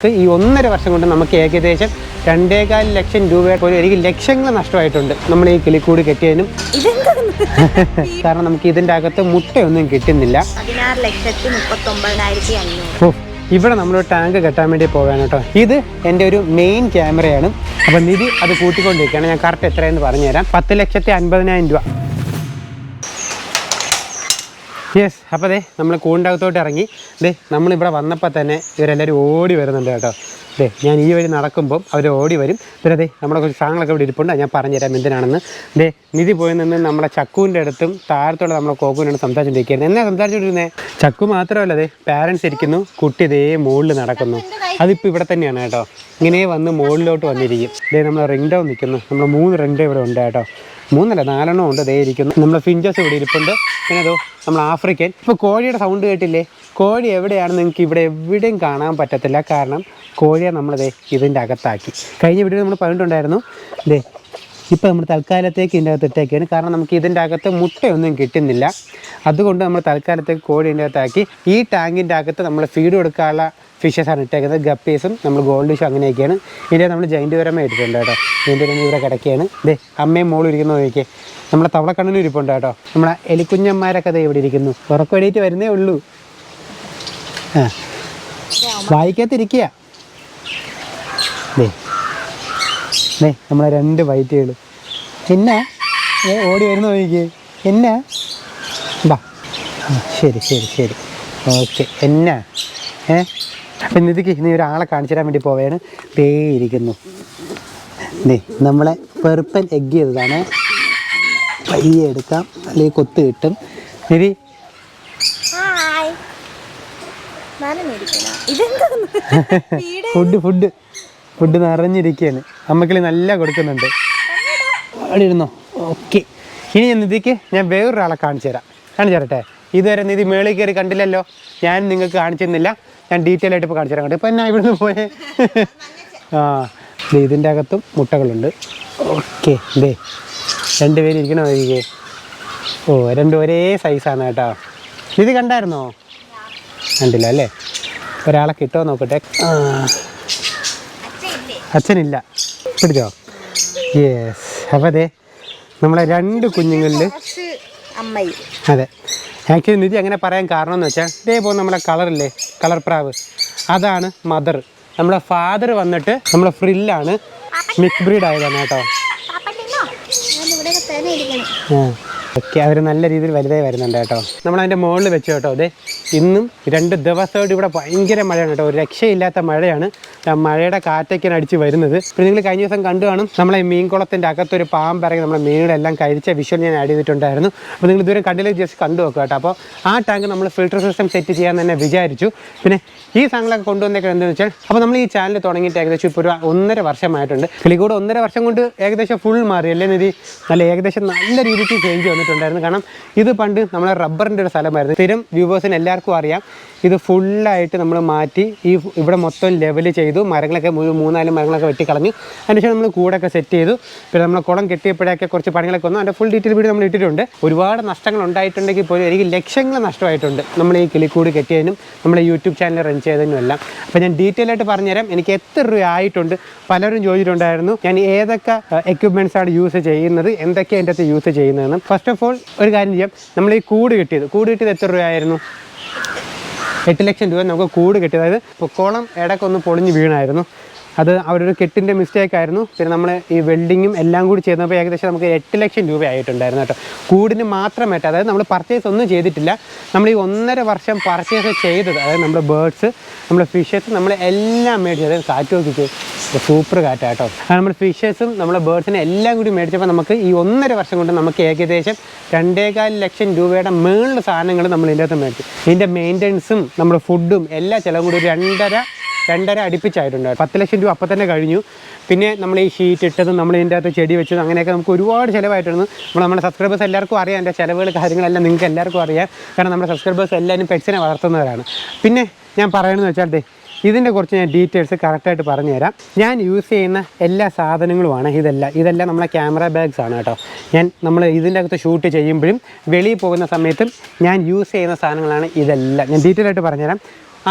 ഈ 1.5 വർഷം കൊണ്ട് നമുക്ക് ഏകദേശം 2.25 ലക്ഷം രൂപ പോലും എനിക്ക് ലക്ഷങ്ങൾ നഷ്ടമായിട്ടുണ്ട് നമ്മൾ ഈ കിളിക്കൂട് കെട്ടിയതിനും. കാരണം നമുക്ക് ഇതിൻ്റെ അകത്ത് മുട്ടയൊന്നും കിട്ടുന്നില്ല. 16,39,500. ഇവിടെ നമ്മൾ ടാങ്ക് കെട്ടാൻ വേണ്ടി പോകാൻ കേട്ടോ. ഇത് എൻ്റെ ഒരു മെയിൻ ക്യാമറയാണ്. അപ്പം നിധി അത് കൂട്ടിക്കൊണ്ടിരിക്കുകയാണ്. ഞാൻ കറക്റ്റ് എത്രയെന്ന് പറഞ്ഞുതരാം. 10,50,000 രൂപ. യെസ്. അപ്പോൾ നമ്മൾ കൂടിൻ്റെ അകത്തോട്ട് ഇറങ്ങി. നമ്മളിവിടെ വന്നപ്പോൾ തന്നെ ഇവരെല്ലാവരും ഓടി വരുന്നുണ്ട് കേട്ടോ. ഞാൻ ഈ വഴി നടക്കുമ്പം അവർ ഓടി വരും. പിന്നെ നമ്മുടെ കുറച്ച് സാധനങ്ങളൊക്കെ ഇവിടെ ഇരിപ്പുണ്ട്. ഞാൻ പറഞ്ഞുതരാം എന്തിനാണെന്ന്. നിധി പോയി നിന്ന് നമ്മളെ ചക്കുവിൻ്റെ അടുത്തും താഴത്തോടെ നമ്മളെ കോക്കുവിനോട് സംസാരിച്ചുകൊണ്ടിരിക്കുകയായിരുന്നു. എന്നാ സംസാരിച്ചുകൊണ്ടിരുന്നത്? ചക്കു മാത്രമല്ല, പാരൻസ് ഇരിക്കുന്നു, കുട്ടി മുകളിൽ നടക്കുന്നു. അതിപ്പോൾ ഇവിടെ തന്നെയാണ് കേട്ടോ. ഇങ്ങനെ വന്ന് മുകളിലോട്ട് വന്നിരിക്കും. നമ്മൾ റിംഗ് ഡൗൺ നിൽക്കുന്നു. നമ്മൾ 3 റിംഗ് ഡൗൺ ഇവിടെ ഉണ്ട് കേട്ടോ. 3 അല്ല 4 ഉണ്ട്. ഇരിക്കുന്നു. നമ്മളെ ഫിഞ്ചസ് ഇവിടെ ഇരിപ്പുണ്ട്. പിന്നെ നമ്മൾ ആഫ്രിക്കൻ. ഇപ്പോൾ കോഴിയുടെ സൗണ്ട് കേട്ടില്ലേ? കോഴി എവിടെയാണെന്ന് നിങ്ങൾക്ക് ഇവിടെ എവിടെയും കാണാൻ പറ്റത്തില്ല. കാരണം കോഴിയെ നമ്മളതേ ഇതിൻ്റെ അകത്താക്കി. കഴിഞ്ഞ വീഡിയോ നമ്മൾ പറഞ്ഞിട്ടുണ്ടായിരുന്നു. ഇപ്പോൾ നമ്മൾ തൽക്കാലത്തേക്ക് ഇതിൻ്റെ അകത്ത് ഇട്ടേക്കാണ്. കാരണം നമുക്ക് ഇതിൻ്റെ അകത്ത് മുട്ടയൊന്നും കിട്ടുന്നില്ല. അതുകൊണ്ട് നമ്മൾ തൽക്കാലത്തേക്ക് കോഴി ഇതിൻ്റെ അകത്താക്കി. ഈ ടാങ്കിൻ്റെ അകത്ത് നമ്മൾ ഫീഡ് കൊടുക്കാനുള്ള ഫിഷസാണ് ഇട്ടേക്കുന്നത്. ഗപ്പീസും നമ്മൾ ഗോൾഡ് ഫിഷും അങ്ങനെയൊക്കെയാണ്. ഇതിൻ്റെ നമ്മൾ ജൈൻറ്റ് വരമ ഇട്ടിട്ടുണ്ട് കേട്ടോ. ഇതിൻ്റെ ഇവിടെ കിടക്കുകയാണ്. അമ്മയും മോളും ഇരിക്കുന്ന നോക്കിയേ. നമ്മളെ തവളക്കണ്ണനും ഇരിപ്പുണ്ട് കേട്ടോ. നമ്മളെ എലിക്കുഞ്ഞന്മാരൊക്കെ ഇവിടെ ഇരിക്കുന്നു. ഉറക്കടിയിട്ട് വരുന്നേ ഉള്ളൂ. വായിക്കത്തിരിക്കുക. നമ്മളെ 2 വൈറ്റുകൾ എന്നാ ഓടി വരുന്ന നോക്കിയേ. എന്നാ ബാ. ശരി ശരി ശരി ഓക്കെ. എന്നാ അപ്പം നിധിക്ക് നീ ഒരാളെ കാണിച്ചു തരാൻ വേണ്ടി പോവുകയാണ്. ഇരിക്കുന്നു. നമ്മളെ പെർപ്പൻ എഗ് ചെയ്തതാണ്. പയ്യെ എടുക്കാം, അല്ലെങ്കിൽ കൊത്ത് കിട്ടും. നിധി ഫുഡ് നിറഞ്ഞിരിക്കുകയാണ്. അമ്മക്കിളി നല്ല കൊടുക്കുന്നുണ്ട്. അവിടെ ഇരുന്നോ. ഓക്കെ. ഇനി നിധിക്ക് ഞാൻ വേറൊരാളെ കാണിച്ചു തരട്ടെ. ഇതുവരെ നിധി മേളിൽ കയറി കണ്ടില്ലല്ലോ. ഞാൻ നിങ്ങൾക്ക് കാണിച്ചിരുന്നില്ല. ഞാൻ ഡീറ്റെയിൽ ആയിട്ട് ഇപ്പോൾ കാണിച്ചു തരാൻ കണ്ടു. ഇപ്പം എന്നാ ഇവിടുന്ന് പോയേ. ഇതിൻ്റെ അകത്തും മുട്ടകളുണ്ട്. ഓക്കെ. 2 പേര് ഇരിക്കണോ നോക്കിക്കേ. 2 ഒരേ സൈസാണ് കേട്ടോ. ഇത് കണ്ടായിരുന്നോ? കണ്ടില്ല അല്ലേ? ഒരാളെ കിട്ടുമോ നോക്കട്ടെ. അച്ഛനില്ല. പിടിച്ചോ? യെസ്. അപ്പോൾ നമ്മളെ 2 കുഞ്ഞുങ്ങളിൽ അതെ. ആക്ച്വലി നിധി അങ്ങനെ പറയാൻ കാരണം എന്ന് വെച്ചാൽ ഇതേപോലെ നമ്മളെ കളറില്ലേ, കളർ പ്രാവ്, അതാണ് മദർ. നമ്മളെ ഫാദർ വന്നിട്ട് നമ്മളെ ഫ്രില്ലാണ്, മിക്സ് ബ്രീഡ് ആയതാണ് കേട്ടോ. ഓക്കെ. അവർ നല്ല രീതിയിൽ വലുതായി വരുന്നുണ്ട് കേട്ടോ. നമ്മളതിൻ്റെ മുകളിൽ വെച്ചു കേട്ടോ. ഇന്നും 2 ദിവസമായിട്ട് ഇവിടെ ഭയങ്കര മഴയാണ് കേട്ടോ. ഒരു രക്ഷയില്ലാത്ത മഴയാണ്. മഴയുടെ കാറ്റൊക്കെയാണ് അടിച്ച് വരുന്നത്. ഇപ്പോൾ നിങ്ങൾ കഴിഞ്ഞ ദിവസം കണ്ടു കാണും, നമ്മളെ മീൻകുളത്തിൻ്റെ അകത്തൊരു പാമ്പിറങ്ങി നമ്മളെ മീനുകളെല്ലാം കഴിച്ച വിഷ്വൽ ഞാൻ ആഡ് ചെയ്തിട്ടുണ്ടായിരുന്നു. അപ്പോൾ നിങ്ങൾ ഇതുവരെ കണ്ടില്ലെങ്കിൽ ജസ്റ്റ് കണ്ടു നോക്കുക കേട്ടോ. അപ്പോൾ ആ ടാങ്ക് നമ്മൾ ഫിൽറ്റർ സിസ്റ്റം സെറ്റ് ചെയ്യാൻ തന്നെ വിചാരിച്ചു. പിന്നെ ഈ സാധനങ്ങളൊക്കെ കൊണ്ടുവന്നേക്കുന്നത് എന്താണെന്ന് വെച്ചാൽ, അപ്പോൾ നമ്മൾ ഈ ചാനൽ തുടങ്ങിയിട്ട് ഏകദേശം ഇപ്പോൾ ഒരു 1.5 വർഷമായിട്ടുണ്ട്. കിളിക്കൂട് 1.5 വർഷം കൊണ്ട് ഏകദേശം ഫുൾ മാറി അല്ലേ നിധി? ഏകദേശം നല്ല രീതിക്ക് ചേഞ്ച് വന്നിട്ടുണ്ടായിരുന്നു. കാരണം ഇത് പണ്ട് നമ്മളെ റബ്ബറിൻ്റെ ഒരു സ്ഥലമായിരുന്നു. സ്ഥിരം വ്യൂവേഴ്സിന് എല്ലാവർക്കും അറിയാം. ഇത് ഫുള്ളായിട്ട് നമ്മൾ മാറ്റി ഇവിടെ മൊത്തം ലെവൽ ചെയ്തു. മരങ്ങളൊക്കെ 3-4 മരങ്ങളൊക്കെ വെട്ടിക്കളഞ്ഞു. അതിനുശേഷം നമ്മൾ കൂടൊക്കെ സെറ്റ് ചെയ്തു. പിന്നെ നമ്മൾ കുളം കെട്ടിയപ്പോഴൊക്കെ കുറച്ച് പണികളൊക്കെ വന്നു. അതിൻ്റെ ഫുൾ ഡീറ്റെയിൽ വീഡിയോ നമ്മൾ ഇട്ടിട്ടുണ്ട്. ഒരുപാട് നഷ്ടങ്ങൾ ഉണ്ടായിട്ടുണ്ടെങ്കിൽ പോലും എനിക്ക് ലക്ഷങ്ങൾ നഷ്ടമായിട്ടുണ്ട് നമ്മൾ ഈ കിളിക്കൂട് കെട്ടിയതിനും നമ്മളെ യൂട്യൂബ് ചാനൽ റൺ ചെയ്തതിനും എല്ലാം. അപ്പോൾ ഞാൻ ഡീറ്റെയിൽ ആയിട്ട് പറഞ്ഞുതരാം. എനിക്ക് എത്ര രൂപ ആയിട്ടുണ്ട്. പലരും ചോദിച്ചിട്ടുണ്ടായിരുന്നു ഞാൻ ഏതൊക്കെ എക്യുപ്മെൻറ്റ്സാണ് യൂസ് ചെയ്യുന്നത്, എന്തൊക്കെയാണ് എൻ്റെ അകത്ത് യൂസ് ചെയ്യുന്നതെന്ന്. ഫസ്റ്റ് ഓഫ് ഓൾ ഒരു കാര്യം ചെയ്യാം. നമ്മൾ ഈ കൂട് കിട്ടിയത് എത്ര രൂപയായിരുന്നു? 8 ലക്ഷം രൂപ നമുക്ക് കൂട് കിട്ടിയത്. അതായത് കുളം ഇടയ്ക്കൊന്ന് പൊളിഞ്ഞ് വീണായിരുന്നു. അത് അവരൊരു കെട്ടിൻ്റെ മിസ്റ്റേക്ക് ആയിരുന്നു. പിന്നെ നമ്മൾ ഈ വെൽഡിങ്ങും എല്ലാം കൂടി ചെയ്യുന്നപ്പോൾ ഏകദേശം നമുക്ക് 8 ലക്ഷം രൂപ ആയിട്ടുണ്ടായിരുന്നു കേട്ടോ. കൂടിന് മാത്രമായിട്ട്. അതായത് നമ്മൾ പർച്ചേസ് ഒന്നും ചെയ്തിട്ടില്ല. നമ്മൾ ഈ 1.5 വർഷം പർച്ചേസ് ചെയ്തത്, അതായത് നമ്മുടെ ബേർഡ്സ്, നമ്മുടെ ഫിഷസ്, നമ്മൾ എല്ലാം മേടിച്ചത്. അതായത് കാറ്റ് നോക്കിച്ച് സൂപ്പർ കാറ്റാട്ടോ. നമ്മൾ ഫിഷസും നമ്മളെ ബേർഡ്സിനെ എല്ലാം കൂടി മേടിച്ചപ്പോൾ നമുക്ക് ഈ 1.5 വർഷം കൊണ്ട് നമുക്ക് ഏകദേശം 2.25 ലക്ഷം രൂപയുടെ മുകളിൽ സാധനങ്ങൾ നമ്മൾ ഇതിൻ്റെ അകത്ത് മേടിച്ചു. ഇതിൻ്റെ മെയിൻ്റനൻസും നമ്മുടെ ഫുഡും എല്ലാ ചിലവും കൂടി ഒരു 2.5 അടുപ്പിച്ചായിട്ടുണ്ട്. 10 ലക്ഷം രൂപ അപ്പം തന്നെ കഴിഞ്ഞു. പിന്നെ നമ്മൾ ഈ ഷീറ്റ് ഇട്ടതും നമ്മൾ ഇതിൻ്റെ അകത്ത് ചെടി വെച്ചതും അങ്ങനെയൊക്കെ നമുക്ക് ഒരുപാട് ചിലവായിട്ടുണ്ട്. നമ്മുടെ സബ്സ്ക്രൈബേഴ്സ് എല്ലാവർക്കും അറിയാം എൻ്റെ ചിലവുകൾ കാര്യങ്ങളെല്ലാം നിങ്ങൾക്ക് എല്ലാവർക്കും അറിയാം. കാരണം നമ്മുടെ സബ്സ്ക്രൈബേഴ്സ് എല്ലാവരും പെറ്റ്സിനെ വളർത്തുന്നവരാണ്. പിന്നെ ഞാൻ പറയണമെന്ന് വെച്ചാൽ ഇതിൻ്റെ കുറച്ച് ഞാൻ ഡീറ്റെയിൽസ് കറക്റ്റായിട്ട് പറഞ്ഞുതരാം. ഞാൻ യൂസ് ചെയ്യുന്ന എല്ലാ സാധനങ്ങളുമാണ് ഇതെല്ലാം നമ്മളെ ക്യാമറ ബാഗ്സ് ആണ് കേട്ടോ. നമ്മൾ ഇതിൻ്റെ അകത്ത് ഷൂട്ട് ചെയ്യുമ്പോഴും വെളിയിൽ പോകുന്ന സമയത്തും ഞാൻ യൂസ് ചെയ്യുന്ന സാധനങ്ങളാണ് ഇതെല്ലാം. ഞാൻ ഡീറ്റെയിൽ ആയിട്ട് പറഞ്ഞുതരാം.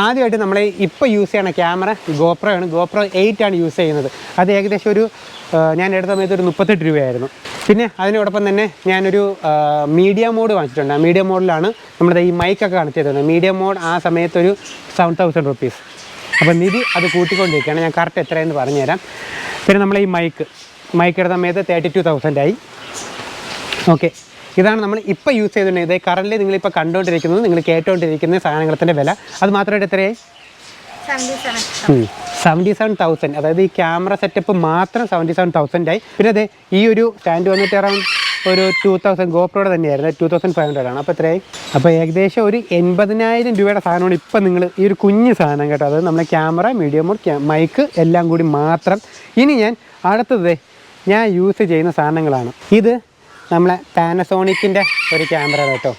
ആദ്യമായിട്ട് നമ്മൾ ഇപ്പോൾ യൂസ് ചെയ്യണ ക്യാമറ GoPro ആണ്. GoPro 8 ആണ് യൂസ് ചെയ്യുന്നത്. അത് ഏകദേശം ഒരു ഞാൻ എടുത്ത സമയത്ത് ഒരു 38 രൂപയായിരുന്നു. പിന്നെ അതിനോടൊപ്പം തന്നെ ഞാനൊരു മീഡിയ മോഡ് വാങ്ങിച്ചിട്ടുണ്ട്. ആ മീഡിയ മോഡിലാണ് നമ്മുടെ ഈ മൈക്കൊക്കെ കണക്ട് ചെയ്തിരുന്നത്. മീഡിയ മോഡ് ആ സമയത്തൊരു 7000 റുപ്പീസ്. അപ്പോൾ നിധി അത് കൂട്ടിക്കൊണ്ടിരിക്കുകയാണ്. ഞാൻ കറക്റ്റ് എത്രയെന്ന് പറഞ്ഞുതരാം. പിന്നെ നമ്മൾ ഈ മൈക്ക് എടുത്ത സമയത്ത് 32,000 ആയി. ഓക്കെ, ഇതാണ് നമ്മൾ ഇപ്പോൾ യൂസ് ചെയ്തിട്ടുണ്ടെങ്കിൽ ഇത് കറൻറ്റ്ലി നിങ്ങളിപ്പോൾ കണ്ടുകൊണ്ടിരിക്കുന്നത്, നിങ്ങൾ കേട്ടുകൊണ്ടിരിക്കുന്ന സാധനങ്ങളുടെ വില. അത് മാത്രമായിട്ട് എത്രയായി? 77,000. അതായത് ഈ ക്യാമറ സെറ്റപ്പ് മാത്രം 77,000 ആയി. പിന്നെ അതെ ഈ ഒരു സ്റ്റാൻഡ് വന്നിട്ട് അറൗണ്ട് ഒരു 2000 GoProയുടെ തന്നെയായിരുന്നു. 2500 ആണ്. അപ്പോൾ എത്രയായി? അപ്പോൾ ഏകദേശം ഒരു 80,000 രൂപയുടെ സാധനമാണ് ഇപ്പം നിങ്ങൾ ഈ ഒരു കുഞ്ഞ് സാധനം കേട്ടോ. അതായത് നമ്മളെ ക്യാമറ, മീഡിയ മോഡ്, മൈക്ക് എല്ലാം കൂടി മാത്രം. ഇനി ഞാൻ അടുത്തത് ഞാൻ യൂസ് ചെയ്യുന്ന സാധനങ്ങളാണ്. ഇത് നമ്മളെ പാനസോണിക്കിൻ്റെ ഒരു ക്യാമറ കേട്ടോ,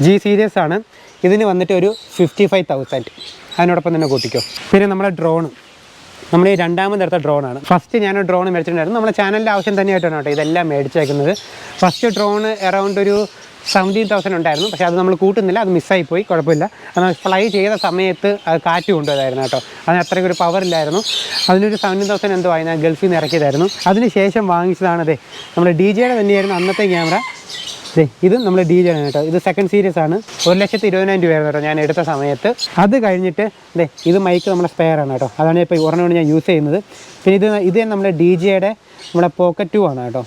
G സീരീസ് ആണ്. ഇതിന് വന്നിട്ട് ഒരു 55,000. അതിനോടൊപ്പം തന്നെ കൂട്ടിക്കോ. പിന്നെ നമ്മളെ ഡ്രോണ്, നമ്മൾ ഈ രണ്ടാമതെടുത്ത ഡ്രോണാണ്. ഫസ്റ്റ് ഞാനൊരു ഡ്രോൺ മേടിച്ചിട്ടുണ്ടായിരുന്നു. നമ്മളെ ചാനലിൻ്റെ ആവശ്യം തന്നെയായിട്ടാണ് കേട്ടോ ഇതെല്ലാം മേടിച്ചേക്കുന്നത്. ഫസ്റ്റ് ഡ്രോണ് അറൗണ്ട് ഒരു 17,000 ഉണ്ടായിരുന്നു. പക്ഷേ അത് നമ്മൾ കൂട്ടുന്നില്ല, അത് മിസ്സായിപ്പോയി. കുഴപ്പമില്ല. അത് ഫ്ലൈ ചെയ്ത സമയത്ത് അത് കാറ്റ് കൊണ്ടുപോയതായിരുന്നു കേട്ടോ. അതിന് അത്രയ്ക്ക് ഒരു പവർ ഇല്ലായിരുന്നു. അതിനൊരു 17,000 എന്തോ ആയി. ഞാൻ ഗൾഫിൽ നിന്ന് ഇറക്കിയതായിരുന്നു. അതിന് ശേഷം വാങ്ങിച്ചതാണ് അതെ നമ്മുടെ DJയുടെ തന്നെയായിരുന്നു അന്നത്തെ ക്യാമറ. ഇത് നമ്മൾ DJയാണ് കേട്ടോ. ഇത് സെക്കൻഡ് സീരീസ് ആണ്. 1,20,000 രൂപയായിരുന്നു കേട്ടോ ഞാൻ എടുത്ത സമയത്ത്. അത് കഴിഞ്ഞിട്ട് ഇത് മൈക്ക് നമ്മുടെ സ്പെയർ ആണ് കേട്ടോ. അതാണ് ഇപ്പോൾ ഒരെണ്ണം ഞാൻ യൂസ് ചെയ്യുന്നത്. പിന്നെ ഇത് നമ്മുടെ DJയുടെ നമ്മുടെ പോക്കറ്റ് 2 ആണ് കേട്ടോ.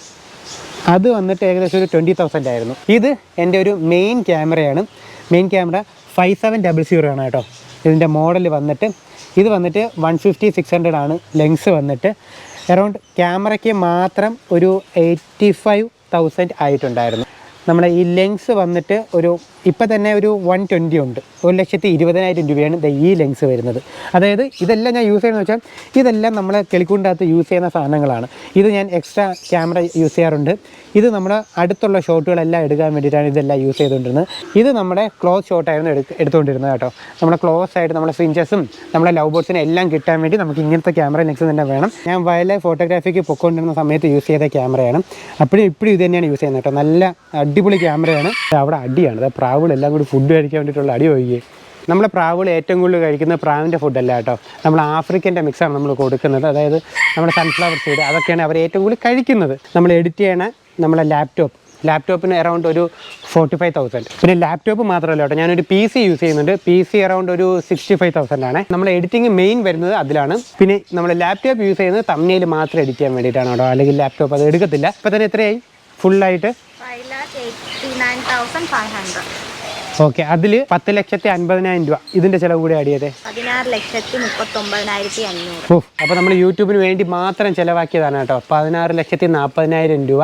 അത് വന്നിട്ട് ഏകദേശം ഒരു 20,000 ആയിരുന്നു. ഇത് എൻ്റെ ഒരു മെയിൻ ക്യാമറയാണ്. മെയിൻ ക്യാമറ 5700 ആണ് കേട്ടോ. ഇതിൻ്റെ മോഡൽ വന്നിട്ട് ഇത് വന്നിട്ട് 150-600 ആണ്. ലെൻസ് വന്നിട്ട് അറൗണ്ട് ക്യാമറയ്ക്ക് മാത്രം ഒരു 85,000 ആയിട്ടുണ്ടായിരുന്നു. നമ്മളെ ഈ ലെൻസ് വന്നിട്ട് ഒരു ഇപ്പം തന്നെ ഒരു 120 ഉണ്ട്. 1,20,000 രൂപയാണ് ഈ ലെൻസ് വരുന്നത്. അതായത് ഇതെല്ലാം ഞാൻ യൂസ് ചെയ്യുന്നത് വെച്ചാൽ ഇതെല്ലാം നമ്മൾ കിളിക്കൂടിനകത്ത് യൂസ് ചെയ്യുന്ന സാധനങ്ങളാണ്. ഇത് ഞാൻ എക്സ്ട്രാ ക്യാമറ യൂസ് ചെയ്യാറുണ്ട്. ഇത് നമ്മുടെ അടുത്തുള്ള ഷോട്ടുകളെല്ലാം എടുക്കാൻ വേണ്ടിയിട്ടാണ് ഇതെല്ലാം യൂസ് ചെയ്തുകൊണ്ടിരുന്നത്. ഇത് നമ്മുടെ ക്ലോസ് ഷോട്ടായിരുന്നു എടുത്തുകൊണ്ടിരുന്നത് കേട്ടോ. നമ്മുടെ ക്ലോസ് ആയിട്ട് നമ്മുടെ ഫിഞ്ചസും നമ്മുടെ ലവ് ബേർഡ്സിനെ എല്ലാം കിട്ടാൻ വേണ്ടി നമുക്ക് ഇങ്ങനത്തെ ക്യാമറ ലെൻസ് തന്നെ വേണം. ഞാൻ വൈൽഡ് ലൈഫ് ഫോട്ടോഗ്രാഫിക്ക് പൊയ്ക്കൊണ്ടിരുന്ന സമയത്ത് യൂസ് ചെയ്ത ക്യാമറയാണ്. അപ്പോഴും ഇപ്പോഴും ഇത് തന്നെയാണ് യൂസ് ചെയ്യുന്നത് കേട്ടോ. നല്ല അടിപൊളി ക്യാമറയാണ്. അവിടെ അടിയാണ്, പ്രാവുകളെല്ലാം കൂടി ഫുഡ് കഴിക്കാൻ വേണ്ടിയിട്ടുള്ള അടി ഒഴികെ. നമ്മളെ പ്രാവുകൾ ഏറ്റവും കൂടുതൽ കഴിക്കുന്നത് പ്രാവിൻ്റെ ഫുഡല്ല കേട്ടോ. നമ്മൾ ആഫ്രിക്കൻ്റെ മിക്സാണ് നമ്മൾ കൊടുക്കുന്നത്. അതായത് നമ്മുടെ സൺഫ്ലവർ സീഡ് അതൊക്കെയാണ് അവർ ഏറ്റവും കൂടുതൽ കഴിക്കുന്നത്. നമ്മൾ എഡിറ്റ് ചെയ്യണ നമ്മളെ ലാപ്ടോപ്പിന് അറൗണ്ട് ഒരു 45,000. പിന്നെ ലാപ്ടോപ്പ് മാത്രമല്ല കേട്ടോ, ഞാനൊരു PC യൂസ് ചെയ്യുന്നുണ്ട്. PC അറൗണ്ട് ഒരു 65,000 ആണ്. നമ്മൾ എഡിറ്റിംഗ് മെയിൻ വരുന്നത് അതിലാണ്. പിന്നെ നമ്മൾ ലാപ്ടോപ്പ് യൂസ് ചെയ്യുന്നത് തമ്മിൽ മാത്രം എഡിറ്റ് ചെയ്യാൻ വേണ്ടിയിട്ടാണ് കേട്ടോ. അല്ലെങ്കിൽ ലാപ്ടോപ്പ് അത് എടുക്കത്തില്ല. ഇപ്പോൾ തന്നെ എത്രയായി ഫുള്ളായിട്ട്? 5,89,500. ഓക്കെ, അതിൽ 10,50,000 രൂപ ഇതിൻ്റെ ചിലവ് കൂടി ആഡ് ചെയ്തേ 16,39,500. ഓ, അപ്പോൾ നമ്മൾ യൂട്യൂബിന് വേണ്ടി മാത്രം ചിലവാക്കിയതാണ് കേട്ടോ. 16,40,000 രൂപ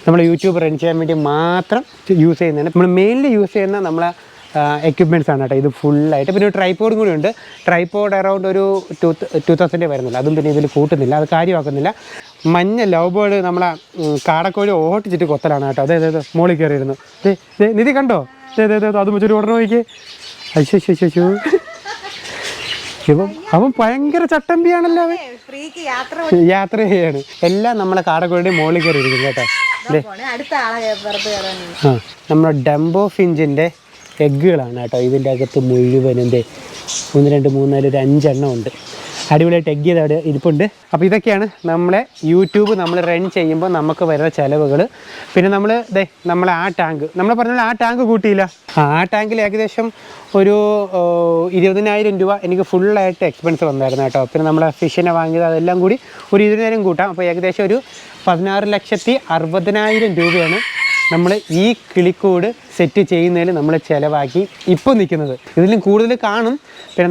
നമ്മൾ യൂട്യൂബ് റൺ ചെയ്യാൻ വേണ്ടി മാത്രം യൂസ് ചെയ്യുന്നതാണ്. നമ്മൾ മെയിൻലി യൂസ് ചെയ്യുന്ന നമ്മളെ എക്യുപ്മെൻറ്റ്സ് ആണ് കേട്ടോ ഇത് ഫുള്ളായിട്ട്. പിന്നെ ഒരു ട്രൈപോഡും കൂടി ഉണ്ട്. ട്രൈപോഡ് അറൗണ്ട് ഒരു 2,000 വരുന്നില്ല. അതും പിന്നെ ഇതിൽ കൂട്ടുന്നില്ല, അത് കാര്യമാക്കുന്നില്ല. മഞ്ഞ ലവ് ബേർഡ് നമ്മളെ കാടക്കോഴി ഓട്ടിച്ചിട്ട് കൊത്തലാണ് കേട്ടോ. അതെ മോളിൽ കയറിയിരുന്നു. നിധി കണ്ടോ? അത് വെച്ചൊരു ഓർഡർ നോക്കിയേ. അയ്യോ, അവൻ ഭയങ്കര ചട്ടമ്പിയാണല്ലോ. അവൻ യാത്ര ചെയ്യാണ്. എല്ലാം നമ്മളെ കാടക്കോഴിയുടെ മോളിൽ കയറി ഇരിക്കും കേട്ടോ. നമ്മുടെ ഡംബോ ഫിഞ്ചിൻ്റെ എഗ്ഗുകളാണ് കേട്ടോ ഇതിൻ്റെ അകത്ത് മുഴുവനും. 1, 2, 3, 4, 5 എണ്ണം ഉണ്ട്. അടിപൊളിയായിട്ട് എഗ്ഗ് ചെയ്ത് അവിടെ ഇരിപ്പുണ്ട്. അപ്പോൾ ഇതൊക്കെയാണ് നമ്മളെ യൂട്യൂബ് നമ്മൾ റൺ ചെയ്യുമ്പോൾ നമുക്ക് വരുന്ന ചിലവുകൾ. പിന്നെ നമ്മളെ ആ ടാങ്ക് നമ്മൾ പറഞ്ഞാൽ ആ ടാങ്ക് കൂട്ടിയില്ല. ആ ടാങ്കിൽ ഏകദേശം ഒരു 20,000 രൂപ എനിക്ക് ഫുള്ളായിട്ട് എക്സ്പെൻസ് വന്നായിരുന്നു കേട്ടോ. പിന്നെ നമ്മളെ ഫിഷിനെ വാങ്ങിയത് അതെല്ലാം കൂടി ഒരു 20,000 കൂട്ടാം. അപ്പോൾ ഏകദേശം ഒരു 16,60,000 രൂപയാണ് നമ്മൾ ഈ കിളിക്കൂട് സെറ്റ് ചെയ്യുന്നതിൽ നമ്മൾ ചിലവാക്കി ഇപ്പോൾ നിൽക്കുന്നത്. ഇതിലും കൂടുതൽ കാണും. പിന്നെ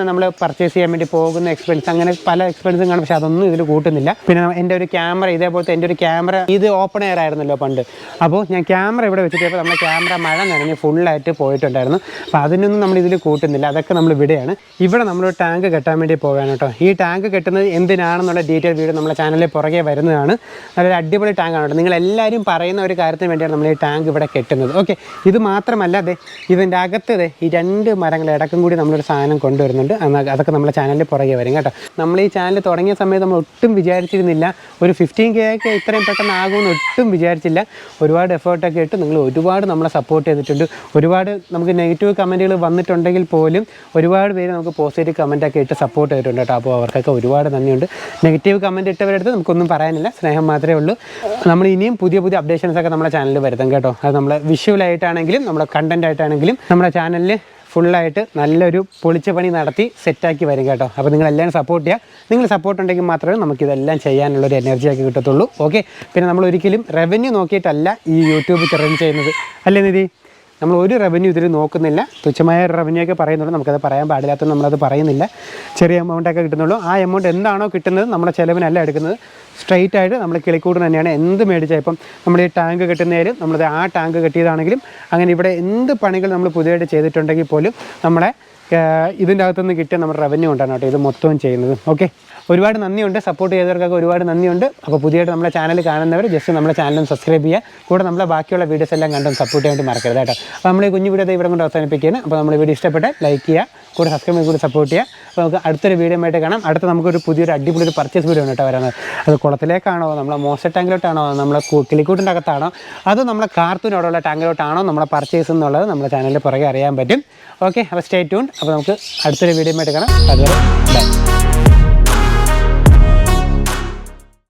നമ്മൾ പർച്ചേസ് ചെയ്യാൻ വേണ്ടി പോകുന്ന എക്സ്പെൻസ്, അങ്ങനെ പല എക്സ്പെൻസും കാണും. പക്ഷെ അതൊന്നും ഇതിൽ കൂട്ടുന്നില്ല. പിന്നെ എൻ്റെ ഒരു ക്യാമറ ഇതേപോലത്തെ എൻ്റെ ഒരു ക്യാമറ ഇത് ഓപ്പൺ എയർ ആയിരുന്നല്ലോ പണ്ട്. അപ്പോൾ ഞാൻ ക്യാമറ ഇവിടെ വെച്ചിട്ടപ്പോൾ നമ്മുടെ ക്യാമറ മഴ നനഞ്ഞ് ഫുള്ളായിട്ട് പോയിട്ടുണ്ടായിരുന്നു. അപ്പോൾ അതിനൊന്നും നമ്മൾ ഇതിൽ കൂട്ടുന്നില്ല. അതൊക്കെ നമ്മൾ ഇവിടെയാണ്. ഇവിടെ നമ്മളൊരു ടാങ്ക് കെട്ടാൻ വേണ്ടി പോവുകയാണ് കേട്ടോ. ഈ ടാങ്ക് കെട്ടുന്നത് എന്തിനാണെന്നുള്ള ഡീറ്റെയിൽ വീഡിയോ നമ്മുടെ ചാനലിൽ പുറകെ വരുന്നതാണ്. നല്ലൊരു അടിപൊളി ടാങ്കാണ് കേട്ടോ. നിങ്ങളെല്ലാവരും പറയുന്ന ഒരു കാര്യത്തിന് വേണ്ടിയാണ് നമ്മൾ ഈ ടാങ്ക് ഇവിടെ കെട്ടുന്നത്. ഓക്കെ. ഓക്കെ, ഇത് മാത്രമല്ല അതെ ഇതിൻ്റെ അകത്ത് ഈ 2 മരങ്ങൾ ഇടക്കും കൂടി നമ്മളൊരു സാധനം കൊണ്ടുവരുന്നുണ്ട്. അതൊക്കെ നമ്മുടെ ചാനലിൽ പുറകെ വരും കേട്ടോ. നമ്മൾ ഈ ചാനൽ തുടങ്ങിയ സമയത്ത് നമ്മൾ ഒട്ടും വിചാരിച്ചിരുന്നില്ല ഒരു 15K ഒക്കെ ഇത്രയും പെട്ടെന്ന് ആകുമെന്ന് ഒട്ടും വിചാരിച്ചില്ല. ഒരുപാട് എഫേർട്ടൊക്കെ ഇട്ട് നിങ്ങൾ ഒരുപാട് നമ്മളെ സപ്പോർട്ട് ചെയ്തിട്ടുണ്ട്. ഒരുപാട് നമുക്ക് നെഗറ്റീവ് കമൻറ്റുകൾ വന്നിട്ടുണ്ടെങ്കിൽ പോലും ഒരുപാട് പേര് നമുക്ക് പോസിറ്റീവ് കമൻറ്റൊക്കെ ഇട്ട് സപ്പോർട്ട് ചെയ്തിട്ടുണ്ട് കേട്ടോ. അപ്പോൾ അവർക്കൊക്കെ ഒരുപാട് നന്ദിയുണ്ട്. നെഗറ്റീവ് കമൻറ്റ് ഇട്ടവരടുത്ത് നമുക്കൊന്നും പറയാനില്ല, സ്നേഹം മാത്രമേ ഉള്ളൂ. നമ്മൾ ഇനിയും പുതിയ അപ്ഡേഷൻസൊക്കെ നമ്മുടെ ചാനലിൽ വരുത്തും കേട്ടോ. അത് നമ്മൾ വിഷ്വലായിട്ടാണെങ്കിലും നമ്മുടെ കണ്ടൻ്റ് ആയിട്ടാണെങ്കിലും നമ്മുടെ ചാനലിൽ ഫുള്ളായിട്ട് നല്ലൊരു പൊളിച്ച പണി നടത്തി സെറ്റാക്കി വരും കേട്ടോ. അപ്പോൾ നിങ്ങളെല്ലാം സപ്പോർട്ട് ചെയ്യുക. നിങ്ങൾ സപ്പോർട്ട് ഉണ്ടെങ്കിൽ മാത്രമേ നമുക്കിതെല്ലാം ചെയ്യാനുള്ളൊരു എനർജിയൊക്കെ കിട്ടത്തുള്ളൂ. ഓക്കെ, പിന്നെ നമ്മൾ ഒരിക്കലും റവന്യൂ നോക്കിയിട്ടല്ല ഈ യൂട്യൂബ് റൺ ചെയ്യുന്നത്, അല്ലേ നിധി? നമ്മൾ ഒരു റവന്യൂ ഇതിൽ നോക്കുന്നില്ല. തുച്ഛമായ റവന്യൂ ഒക്കെ പറയുന്നുള്ളൂ, നമുക്കത് പറയാൻ പാടില്ലാത്തത് നമ്മളത് പറയുന്നില്ല. ചെറിയ എമൗണ്ടൊക്കെ കിട്ടുന്നുള്ളൂ. ആ എമൗണ്ട് എന്താണോ കിട്ടുന്നത് നമ്മുടെ ചിലവിനല്ല എടുക്കുന്നത്. സ്ട്രെയിറ്റ് ആയിട്ട് നമ്മൾ കിളിക്കൂട് തന്നെയാണ് എന്ത് മേടിച്ചാൽ. ഇപ്പം നമ്മൾ ഈ ടാങ്ക് കെട്ടുന്നതിലും നമ്മളത് ആ ടാങ്ക് കെട്ടിയതാണെങ്കിലും അങ്ങനെ ഇവിടെ എന്ത് പണികൾ നമ്മൾ പുതിയതായിട്ട് ചെയ്തിട്ടുണ്ടെങ്കിൽ പോലും നമ്മളെ ഇതിൻ്റെ അകത്തുനിന്ന് കിട്ടിയ നമ്മുടെ റവന്യൂ ഉണ്ടാണ് കേട്ടോ ഇത് മൊത്തവും ചെയ്യുന്നത്. ഓക്കെ, ഒരുപാട് നന്ദിയുണ്ട്. സപ്പോർട്ട് ചെയ്തവർക്കൊക്കെ ഒരുപാട് നന്ദിയുണ്ട്. അപ്പോൾ പുതിയതായിട്ട് നമ്മുടെ ചാനൽ കാണുന്നവർ ജസ്റ്റ് നമ്മുടെ ചാനലും സബ്സ്ക്രൈബ് ചെയ്യുക. കൂടെ നമ്മളെ ബാക്കിയുള്ള വീഡിയോസ് എല്ലാം കണ്ടും സപ്പോർട്ട് ചെയ്യാൻ മറക്കരുത് കേട്ടോ. അപ്പോൾ നമ്മൾ ഈ കുഞ്ഞു വീഡിയോ ഇവിടെ കൊണ്ട് അവസാനിപ്പിക്കുകയാണ്. അപ്പോൾ നമ്മൾ വീഡിയോ ഇഷ്ടപ്പെട്ടാൽ ലൈക്ക് ചെയ്യുക, കൂടെ സബ്സ്ക്രൈബ് ചെയ്ത് കൂടി സപ്പോർട്ട് ചെയ്യുക. അപ്പോൾ നമുക്ക് അടുത്തൊരു വീഡിയോ ആയിട്ട് കാണാം. അടുത്ത നമുക്കൊരു പുതിയൊരു അടിപൊളി ഒരു പർച്ചേസ് വീഡിയോ ആണ് കേട്ടോ വരുന്നത്. അത് കുളത്തിലേക്കാണോ, നമ്മളെ മോസ്റ്റർ ടാങ്കിലോട്ടാണോ, നമ്മളെ കിളിക്കൂട്ടിൻ്റെ അകത്താണോ, അതോ നമ്മളെ കാർത്തൂനോടുള്ള ടാങ്കിലോട്ടാണോ നമ്മളെ പർച്ചേസ് എന്നുള്ളത് നമ്മുടെ ചാനലിൽ പുറകെ അറിയാൻ പറ്റും. ഓക്കെ, അപ്പോൾ സ്റ്റേ ട്യൂൺഡ്. അപ്പോൾ നമുക്ക് അടുത്തൊരു വീഡിയോ ആയിട്ട് കാണാം. അതുവരെ ബൈ.